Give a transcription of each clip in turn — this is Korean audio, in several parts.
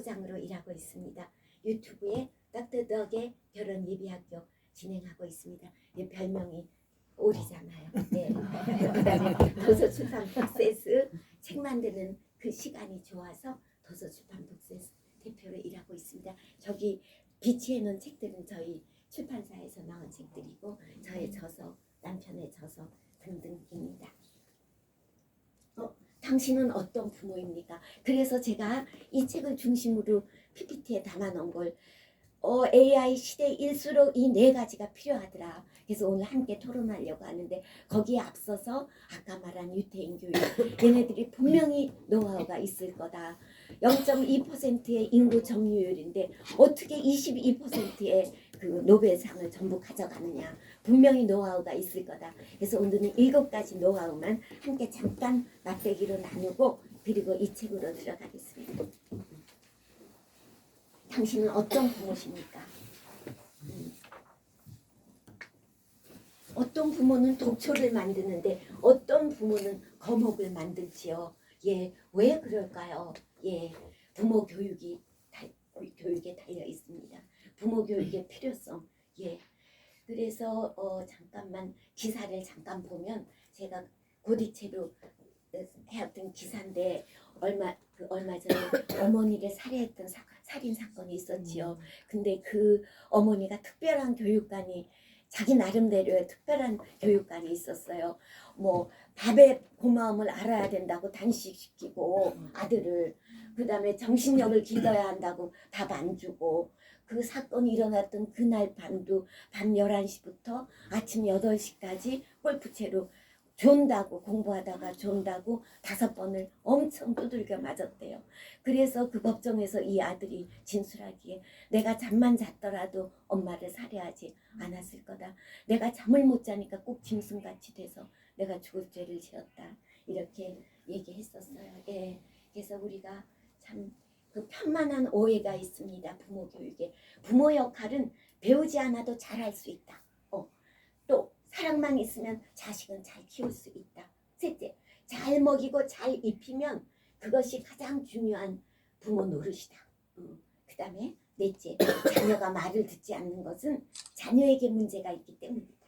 소장으로 일하고 있습니다. 유튜브에 닥터덕의 결혼 예비학교 진행하고 있습니다. 별명이 오리잖아요. 네. 그다음에 도서출판 북세스 책 만드는 그 시간이 좋아서 도서출판 북세스 대표로 일하고 있습니다. 저기 비치해 놓은 책들은 저희 출판사에서 나온 책들이고 저의 저서, 남편의 저서 등등입니다. 당신은 어떤 부모입니까? 그래서 제가 이 책을 중심으로 PPT에 담아놓은 걸 AI 시대일수록 이 네 가지가 필요하더라. 그래서 오늘 함께 토론하려고 하는데 거기에 앞서서 아까 말한 유태인 교육 얘네들이 분명히 노하우가 있을 거다. 0.2%의 인구 점유율인데 어떻게 22%의 그 노벨상을 전부 가져가느냐. 분명히 노하우가 있을 거다. 그래서 오늘은 7가지 노하우만 함께 잠깐 맛배기로 나누고 그리고 이 책으로 들어가겠습니다. 당신은 어떤 부모십니까? 어떤 부모는 독초를 만드는데 어떤 부모는 거목을 만들지요. 예, 왜 그럴까요? 예, 부모 교육에 달려 있습니다. 부모 교육의 필요성. 예, 그래서 잠깐만 기사를 잠깐 보면 제가 고디체로 해왔던 기사인데 얼마 전에 어머니를 살해했던 살인 사건이 있었지요. 근데 그 어머니가 특별한 교육관이 자기 나름대로의 특별한 교육관이 있었어요. 뭐 밥의 고마움을 알아야 된다고 단식시키고 아들을, 그다음에 정신력을 길러야 한다고 밥 안 주고, 그 사건이 일어났던 그날 밤도 밤 11시부터 아침 8시까지 골프채로 존다고, 공부하다가 존다고 5번을 엄청 두들겨 맞았대요. 그래서 그 법정에서 이 아들이 진술하기에 내가 잠만 잤더라도 엄마를 살해하지 않았을 거다. 내가 잠을 못 자니까 꼭 짐승같이 돼서 내가 죽을 죄를 지었다. 이렇게 얘기했었어요. 예. 그래서 우리가 참 그 편만한 오해가 있습니다. 부모 교육에. 부모 역할은 배우지 않아도 잘할 수 있다. 또 사랑만 있으면 자식은 잘 키울 수 있다. 셋째, 잘 먹이고 잘 입히면 그것이 가장 중요한 부모 노릇이다. 그 다음에 넷째, 자녀가 말을 듣지 않는 것은 자녀에게 문제가 있기 때문이다.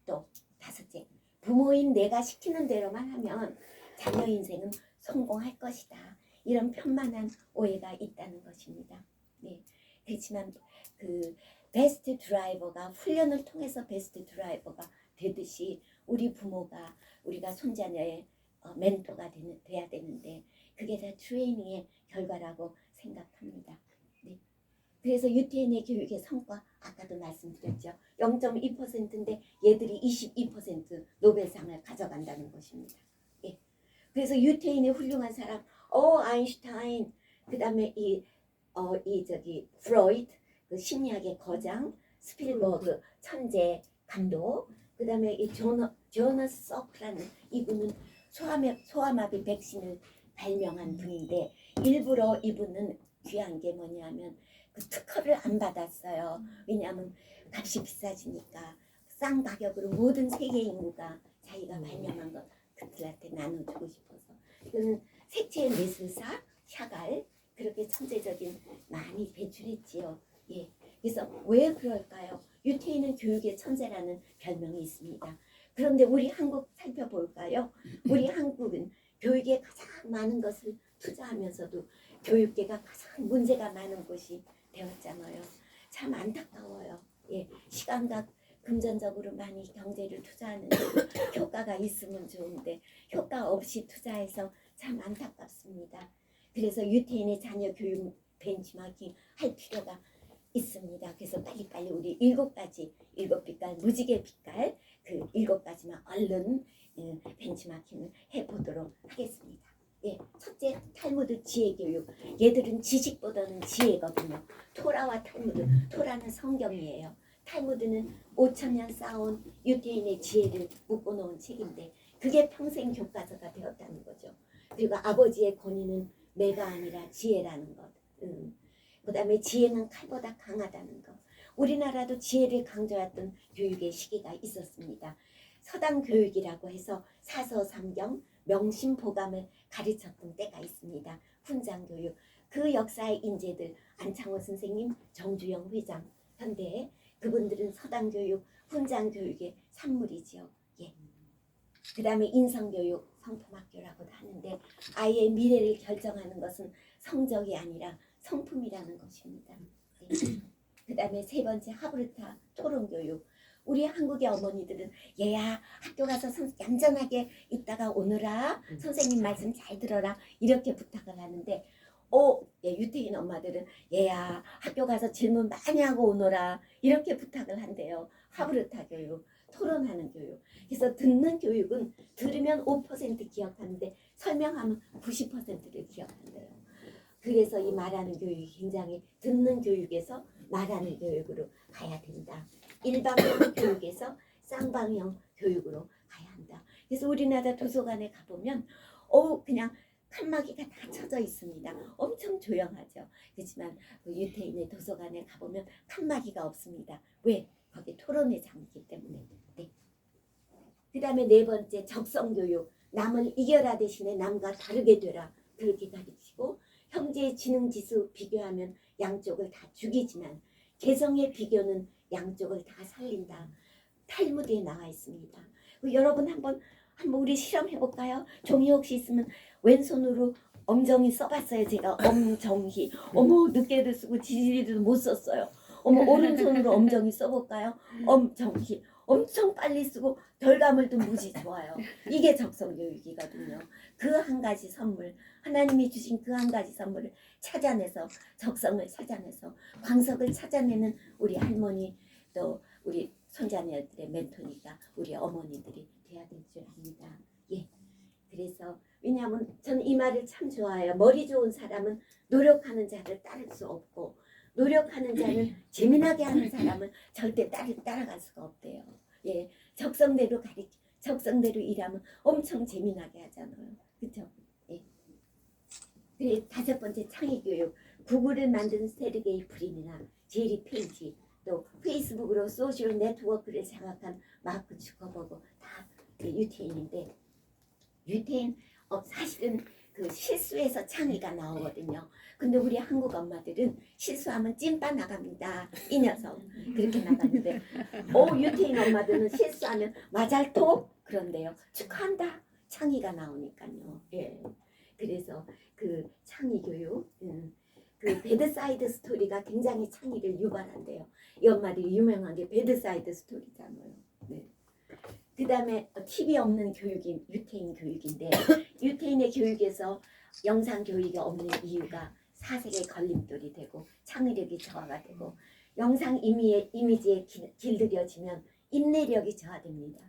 또 다섯째, 부모인 내가 시키는 대로만 하면 자녀 인생은 성공할 것이다. 이런 편만한 오해가 있다는 것입니다. 네, 그렇지만 그 베스트 드라이버가 훈련을 통해서 베스트 드라이버가 되듯이 우리 부모가 우리가 손자녀의 멘토가 돼야 되는데 그게 다 트레이닝의 결과라고 생각합니다. 네. 그래서 유태인의 교육의 성과 아까도 말씀드렸죠. 0.2%인데 얘들이 22% 노벨상을 가져간다는 것입니다. 예. 그래서 유태인의 훌륭한 사람, 아인슈타인, 그 다음에 프로이드, 그 심리학의 거장, 스필버그 천재 감독, 그 다음에 이 조너스 서크라는 이분은 소아마비 백신을 발명한 분인데 일부러 이분은 귀한 게 뭐냐면 그 특허를 안 받았어요. 왜냐하면 값이 비싸지니까 싼 가격으로 모든 세계 인구가 자기가 발명한 것 그들한테 나눠주고 싶어서. 이거는 색채의 미술사 샤갈 그렇게 천재적인 많이 배출했지요. 예. 그래서 왜 그럴까요? 유태인은 교육의 천재라는 별명이 있습니다. 그런데 우리 한국 살펴볼까요? 우리 한국은 교육에 가장 많은 것을 투자하면서도 교육계가 가장 문제가 많은 곳이 되었잖아요. 참 안타까워요. 예. 시간과 금전적으로 많이 경제를 투자하는데 효과가 있으면 좋은데 효과 없이 투자해서 참 안타깝습니다. 그래서 유태인의 자녀 교육 벤치마킹 할 필요가 있습니다. 그래서 빨리빨리 우리 7빛깔 무지개 빛깔 그 7가지만 얼른 벤치마킹을 해보도록 하겠습니다. 예, 첫째, 탈무드 지혜교육. 얘들은 지식보다는 지혜거든요. 토라와 탈무드. 토라는 성경이에요. 탈무드는 5,000년 쌓아온 유태인의 지혜를 묶어놓은 책인데 그게 평생 교과서가 되었다는 거죠. 그리고 아버지의 권위는 매가 아니라 지혜라는 것. 그 다음에 지혜는 칼보다 강하다는 것. 우리나라도 지혜를 강조했던 교육의 시기가 있었습니다. 서당 교육이라고 해서 사서 삼경 명심보감을 가르쳤던 때가 있습니다. 훈장 교육. 그 역사의 인재들 안창호 선생님, 정주영 회장, 현대 그분들은 서당교육, 훈장교육의 산물이지요. 예. 그 다음에 인성교육, 성품학교라고도 하는데 아이의 미래를 결정하는 것은 성적이 아니라 성품이라는 것입니다. 예. 그 다음에 세 번째 하브르타 토론교육. 우리 한국의 어머니들은 얘야 학교 가서 얌전하게 있다가 오너라, 선생님 말씀 잘 들어라 이렇게 부탁을 하는데 예, 유태인 엄마들은 얘야 학교 가서 질문 많이 하고 오너라 이렇게 부탁을 한대요. 하브르타 교육, 토론하는 교육. 그래서 듣는 교육은 들으면 5% 기억하는데 설명하면 90%를 기억한대요. 그래서 이 말하는 교육이 굉장히 듣는 교육에서 말하는 교육으로 가야 된다. 일방형 교육에서 쌍방형 교육으로 가야 한다. 그래서 우리나라 도서관에 가보면 그냥 칸막이가 다 쳐져 있습니다. 엄청 조용하죠. 그렇지만 유태인의 도서관에 가보면 칸막이가 없습니다. 왜? 거기 토론의 장이기 때문에. 네. 그 다음에 네 번째 적성교육. 남을 이겨라 대신에 남과 다르게 되라. 그렇게 가르치고 형제의 지능지수 비교하면 양쪽을 다 죽이지만 개성의 비교는 양쪽을 다 살린다. 탈무드에 나와 있습니다. 여러분 한번 우리 실험해 볼까요? 종이 혹시 있으면 왼손으로 엄정히 써봤어요. 제가 엄정히. 어머 늦게도 쓰고 지지리도 못 썼어요. 어머 오른손으로 엄정히 써볼까요? 엄정히. 엄청 빨리 쓰고 결과물도 무지 좋아요. 이게 적성교육이거든요. 그 한 가지 선물, 하나님이 주신 그 한 가지 선물을 찾아내서 적성을 찾아내서 광석을 찾아내는 우리 할머니 또 우리 손자녀들의 멘토니까 우리 어머니들이 돼야 될 줄 압니다. 예. 그래서 왜냐하면 저는 이 말을 참 좋아해요. 머리 좋은 사람은 노력하는 자를 따를 수 없고 노력하는 자는 재미나게 하는 사람은 절대 따라갈 수가 없대요. 예, 적성대로 일하면 엄청 재미나게 하잖아요. 그렇죠? 예. 그리고 다섯 번째 창의교육. 구글을 만든 세르게이 프린이나 제리 페이지 또 페이스북으로 소셜 네트워크를 장악한 마크 주커버그 다 유태인인데 유태인 사실은 그 실수에서 창의가 나오거든요. 근데 우리 한국 엄마들은 실수하면 찐빠 나갑니다. 이 녀석 그렇게 나갔는데 유태인 엄마들은 실수하면 마잘토 그런데요. 축하한다. 창의가 나오니까요. 예. 그래서 그 창의 교육 그 배드사이드 스토리가 굉장히 창의를 유발한대요. 이 엄마들이 유명한 게 배드사이드 스토리잖아요. 네. 그 다음에 TV 없는 교육이 유태인 교육인데 유태인의 교육에서 영상 교육이 없는 이유가 사색의 걸림돌이 되고 창의력이 저하가 되고 영상 이미지에 길들여지면 인내력이 저하됩니다.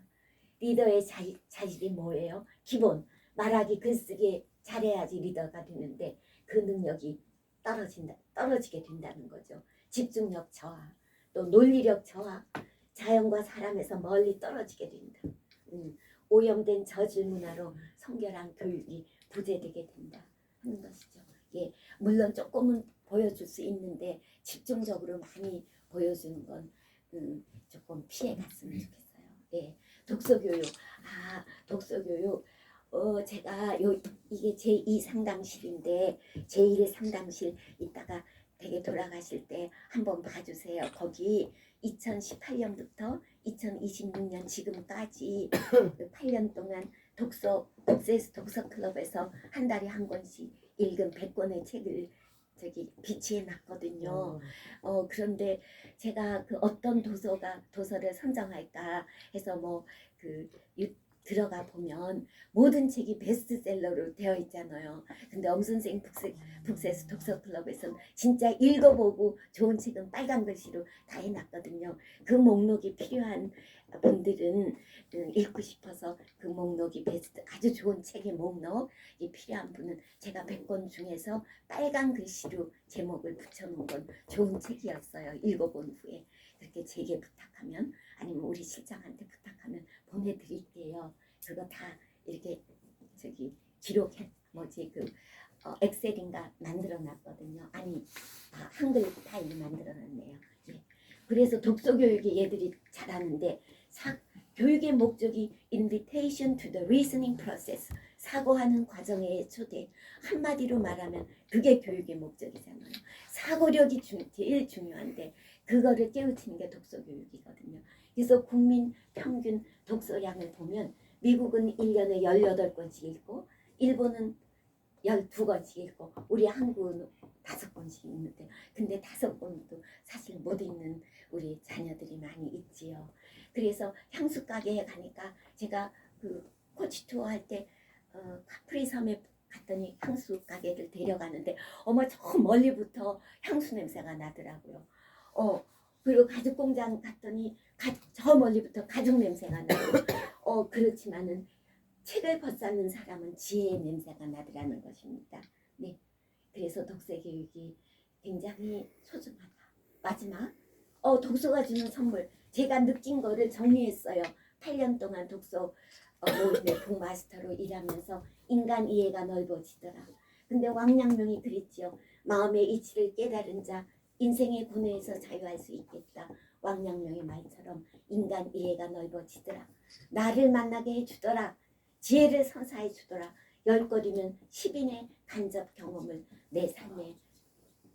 리더의 자질이 뭐예요? 기본 말하기 글쓰기 잘해야지 리더가 되는데 그 능력이 떨어지게 된다는 거죠. 집중력 저하, 또 논리력 저하, 자연과 사람에서 멀리 떨어지게 된다. 오염된 저질 문화로 성결한 교육이 부재되게 된다 하는 것이죠. 예, 물론 조금은 보여줄 수 있는데 집중적으로 많이 보여주는 건 조금 피해갔으면 좋겠어요. 예, 독서교육. 독서교육. 제가 이게 제2 상담실인데 제1의 상담실 이따가 댁에 돌아가실 때 한번 봐주세요. 거기 2018년부터 2026년 지금까지 8년 동안 독세스 독서클럽에서 한 달에 한 권씩 읽은 100권의 책을 비치해 놨거든요. 그런데 제가 그 어떤 도서를 선정할까 해서 들어가 보면 모든 책이 베스트셀러로 되어 있잖아요. 근데 엄선생 북세스 독서클럽에서는 진짜 읽어보고 좋은 책은 빨간 글씨로 다 해놨거든요. 그 목록이 필요한 분들은 읽고 싶어서 그 목록이 아주 좋은 책의 목록이 필요한 분은 제가 100권 중에서 빨간 글씨로 제목을 붙여놓은 건 좋은 책이었어요. 읽어본 후에. 그렇게 제게 부탁하면 아니면 우리 실장한테 부탁하면 보내드릴게요. 그거 다 이렇게 기록해 엑셀인가 만들어놨거든요. 아니 한글 파일로 만들어놨네요. 예. 그래서 독서교육에 얘들이 잘하는데 교육의 목적이 invitation to the reasoning process 사고하는 과정의 초대. 한마디로 말하면 그게 교육의 목적이잖아요. 사고력이 제일 중요한데 그거를 깨우치는 게 독서 교육이거든요. 그래서 국민 평균 독서량을 보면 미국은 1년에 18권씩 읽고 일본은 12권씩 읽고 우리 한국은 5권씩 읽는데 근데 5권도 사실 못 읽는 우리 자녀들이 많이 있지요. 그래서 향수 가게에 가니까 제가 그 코치 투어 할 때 카프리 섬에 갔더니 향수 가게를 데려가는데 어머 저 멀리부터 향수 냄새가 나더라고요. 그리고 가죽 공장 갔더니 저 멀리부터 가죽 냄새가 나고 그렇지만은 책을 벗삼는 사람은 지혜의 냄새가 나더라는 것입니다. 네, 그래서 독서 교육이 굉장히 소중하다. 마지막 독서가 주는 선물. 제가 느낀 거를 정리했어요. 8년 동안 독서 모임의 북마스터로 일하면서 인간 이해가 넓어지더라. 근데 왕陽明이 그랬지요. 마음의 이치를 깨달은 자 인생의 고뇌에서 자유할 수 있겠다. 왕陽明의 말처럼 인간 이해가 넓어지더라. 나를 만나게 해주더라. 지혜를 선사해 주더라. 10거리면 10인의 간접 경험을 내 삶에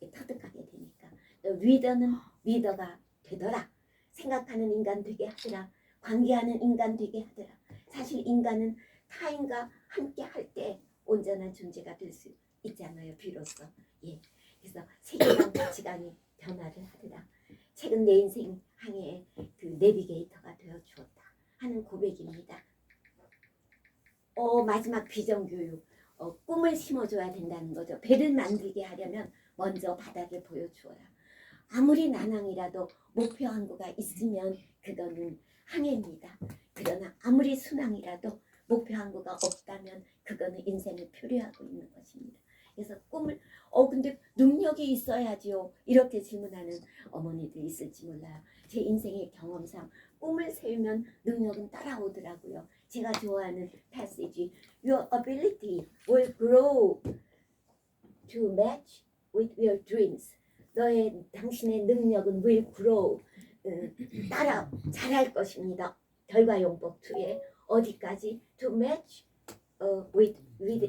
터득하게 되니까 리더는 리더가 되더라. 생각하는 인간 되게 하더라. 관계하는 인간 되게 하더라. 사실 인간은 타인과 함께 할 때 온전한 존재가 될 수 있잖아요. 비로소. 예. 그래서 세계관 가치관이 변화를 하더라. 책은 내 인생 항해의 그 내비게이터가 되어 주었다 하는 고백입니다. 마지막 비전교육. 꿈을 심어줘야 된다는 거죠. 배를 만들게 하려면 먼저 바닥에 보여주어라. 아무리 난항이라도 목표 항구가 있으면 그거는 항해입니다. 그러나 아무리 순항이라도 목표 항구가 없다면 그거는 인생을 표류하고 있는 것입니다. 그래서 꿈을 근데 능력이 있어야지요. 이렇게 질문하는 어머니들 있을지 몰라요. 제 인생의 경험상 꿈을 세우면 능력은 따라오더라고요. 제가 좋아하는 패시지 Your ability will grow to match with your dreams. 당신의 능력은 will grow 자랄 것입니다. 결과용법 2에 어디까지 to match with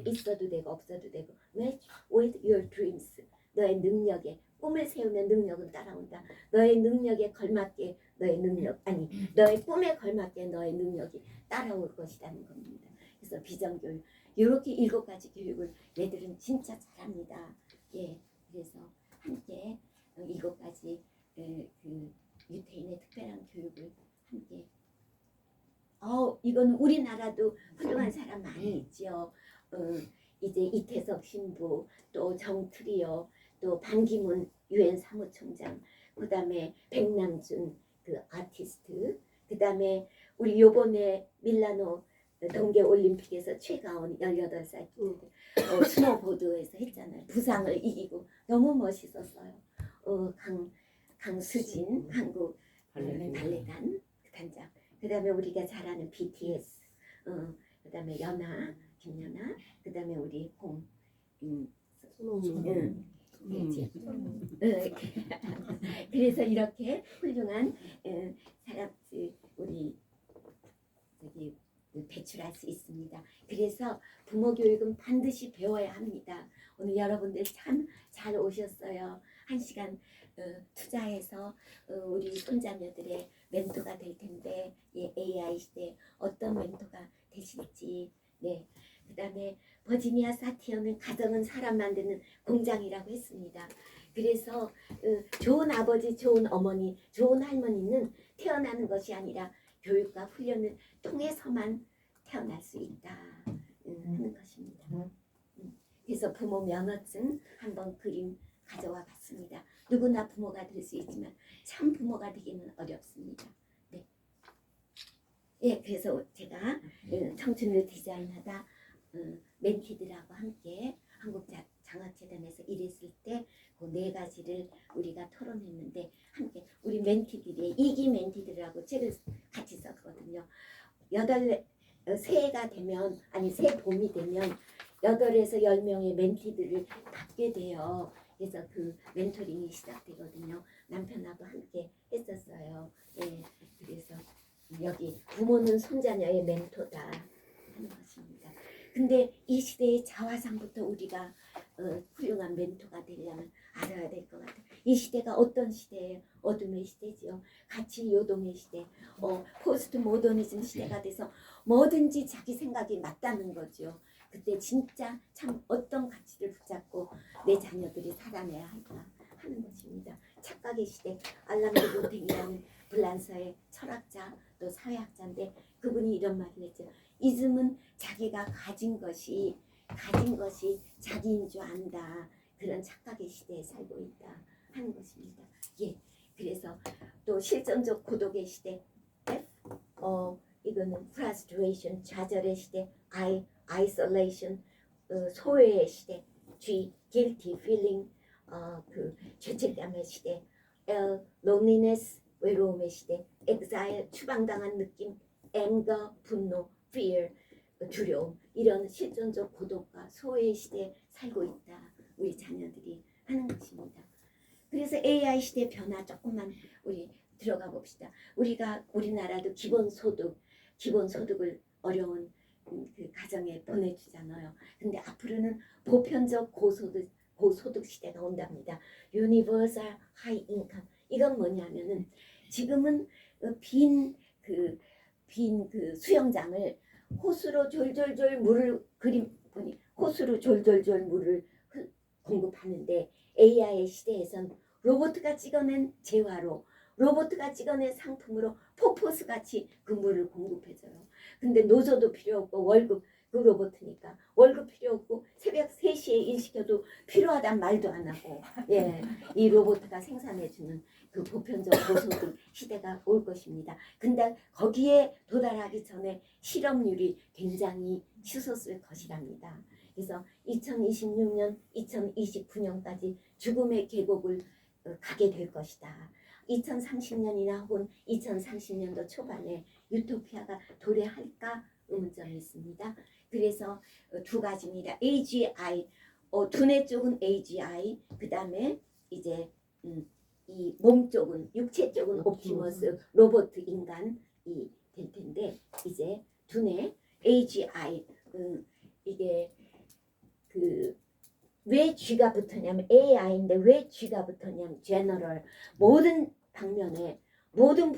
있어도 되고 없어도 되고 match with your dreams. 너의 능력에 꿈을 세우면 능력은 따라온다. 너의 능력에 걸맞게 너의 꿈에 걸맞게 너의 능력이 따라올 것이라는 겁니다. 그래서 비전교육 이렇게 7가지 교육을 얘들은 진짜 잘합니다. 예, 그래서 함께 7가지 그 유태인의 특별한 교육을 함께. 이건 우리나라도 훌륭한 사람 많이 있죠. 이제 이태석 신부, 또 정트리오, 또 반기문 유엔 사무총장, 그 다음에 백남준 그 아티스트, 그 다음에 우리 요번에 밀라노 동계올림픽에서 최가온 18살 스노보드에서 했잖아요. 부상을 이기고 너무 멋있었어요. 강수진 한국 발레단 단장, 그 다음에 우리가 잘 아는 BTS, 그 다음에 김연아, 그 다음에 우리 그래서 이렇게 훌륭한 사람들 우리 배출할 수 있습니다. 그래서 부모 교육은 반드시 배워야 합니다. 오늘 여러분들 참 잘 오셨어요. 1시간 투자해서 우리 손자녀들의 멘토가 될 텐데, AI 시대 어떤 멘토가 되실지. 네. 그 다음에 버지니아 사티어는 가정은 사람 만드는 공장이라고 했습니다. 그래서 좋은 아버지, 좋은 어머니, 좋은 할머니는 태어나는 것이 아니라 교육과 훈련을 통해서만 태어날 수 있다 하는 것입니다. 그래서 부모 면허증 한번 그림 가져와 봤습니다. 누구나 부모가 될 수 있지만 참 부모가 되기는 어렵습니다. 네. 예, 그래서 제가 청춘을 디자인하다 멘티들하고 함께 한국장학재단에서 일했을 때 그 4가지를 우리가 토론했는데 함께 우리 멘티들이 2기 멘티들하고 책을 같이 썼거든요. 새해가 되면 새 봄이 되면 8에서 10명의 멘티들을 받게 돼요. 그래서 그 멘토링이 시작되거든요. 남편하고 함께 했었어요. 예, 그래서 여기 부모는 손자녀의 멘토다 하는 것입니다. 근데 이 시대의 자화상부터 우리가 훌륭한 멘토가 되려면 알아야 될 것 같아요. 이 시대가 어떤 시대예요? 어둠의 시대지요. 가치 요동의 시대, 포스트 모더니즘 시대가 돼서 뭐든지 자기 생각이 맞다는 거죠. 그때 진짜 참 어떤 가치를 붙잡고 내 자녀들이 살아내야 할까 하는 것입니다. 착각의 시대, 알람드 보탱이라는 불란서의 철학자 또 사회학자인데 그분이 이런 말을 했죠. 이즘은 자기가 가진 것이 자기인 줄 안다. 그런 착각의 시대에 살고 있다 하는 것입니다. 예, 그래서 또 실존적 고독의 시대 F, 이거는 frustration, 좌절의 시대, isolation, 소외의 시대, G, guilty feeling, 그 죄책감의 시대, L, loneliness, 외로움의 시대, exile, 추방당한 느낌, anger, 분노, fear, 두려움, 이런 실존적 고독과 소외의 시대에 살고 있다. 우리 자녀들이 하는 것입니다. 그래서 AI 시대 변화 조금만 우리 들어가 봅시다. 우리나라도 기본소득을 어려운 그 가정에 보내주잖아요. 근데 앞으로는 보편적 고소득 시대가 온답니다. Universal High Income. 이건 뭐냐면은 지금은 빈 수영장을 호수로 졸졸졸 물을 호수로 졸졸졸 물을 공급하는데 AI 시대에선 로봇가 찍어낸 재화로 로봇가 찍어낸 상품으로 포포스같이 그 물을 공급해줘요. 근데 노조도 필요 없고 월급 그 로봇이니까 월급 필요 없고 새벽 3시에 일 시켜도 필요하단 말도 안 하고 예, 이 로봇가 생산해주는 그 보편적 고소득 시대가 올 것입니다. 근데 거기에 도달하기 전에 실업률이 굉장히 치솟을 것이랍니다. 그래서 2026년, 2029년까지 죽음의 계곡을 가게 될 것이다. 2030년이나 혹은 2030년도 초반에 유토피아가 도래할까 의문점이 있습니다. 그래서 두 가지입니다. AGI, 두뇌 쪽은 AGI, 그 다음에 이제 이 몸 쪽은 육체 쪽은 옵티머스, 로봇 인간이 될 텐데 이제 두뇌 AGI 이게 왜 G가 붙었냐면 AI인데 왜 G가 붙었냐면 제너럴 모든 방면에 모든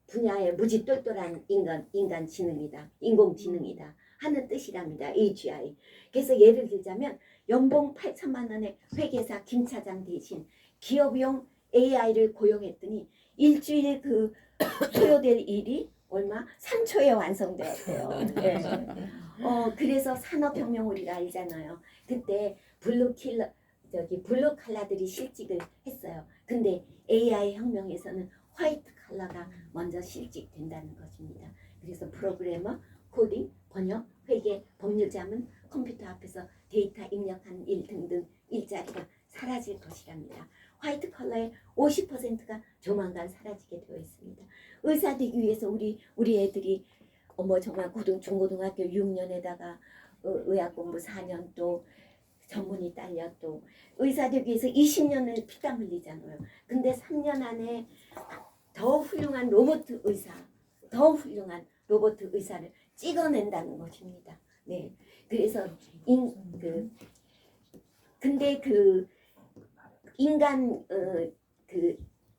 분야에 무지 똘똘한 인간 지능이다. 인공지능이다. 하는 뜻이랍니다. AGI. 그래서 예를 들자면 연봉 8천만 원의 회계사 김 차장 대신 기업용 AI를 고용했더니 일주일 그 소요될 일이 얼마? 3초에 완성되었대요. 네. 그래서 산업혁명 우리가 알잖아요. 그때 블루 칼라들이 실직을 했어요. 근데 AI 혁명에서는 화이트 칼라가 먼저 실직된다는 것입니다. 그래서 프로그래머, 코딩, 번역, 회계, 법률자문, 컴퓨터 앞에서 데이터 입력하는 일 등등 일자리가 사라질 것이랍니다. 화이트 컬러의 50%가 조만간 사라지게 되어 있습니다. 의사 되기 위해서 우리 애들이 정말 중고등학교 6년에다가 의학 공부 4년 또 전문의 딸려 또 의사 되기 위해서 20년을 피땀 흘리잖아요. 근데 3년 안에 더 훌륭한 로봇 의사를 찍어낸다는 것입니다. 네, 그래서 근데 인간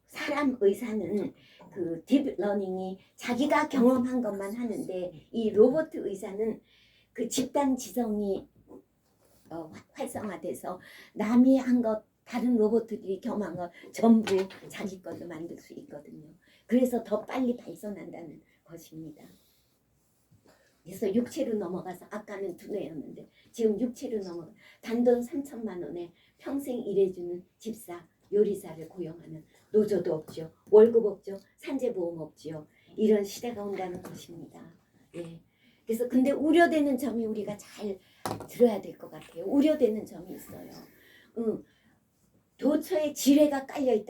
사람 의사는 딥러닝이 자기가 경험한 것만 하는데 이 로봇 의사는 그 집단 지성이 활성화돼서 남이 한 것 다른 로봇들이 경험한 것 전부 자기 걸로 만들 수 있거든요. 그래서 더 빨리 발전한다는 것입니다. 그래서 육체로 넘어가서 아까는 두뇌였는데 지금 육체로 넘어가 단돈 3천만 원에 평생 일해주는 집사, 요리사를 고용하는 노조도 없죠. 월급 없죠. 산재보험 없죠. 이런 시대가 온다는 것입니다. 예. 그래서 근데 우려되는 점이 우리가 잘 들어야 될 것 같아요. 우려되는 점이 있어요. 도처에 지뢰가 깔려 있다.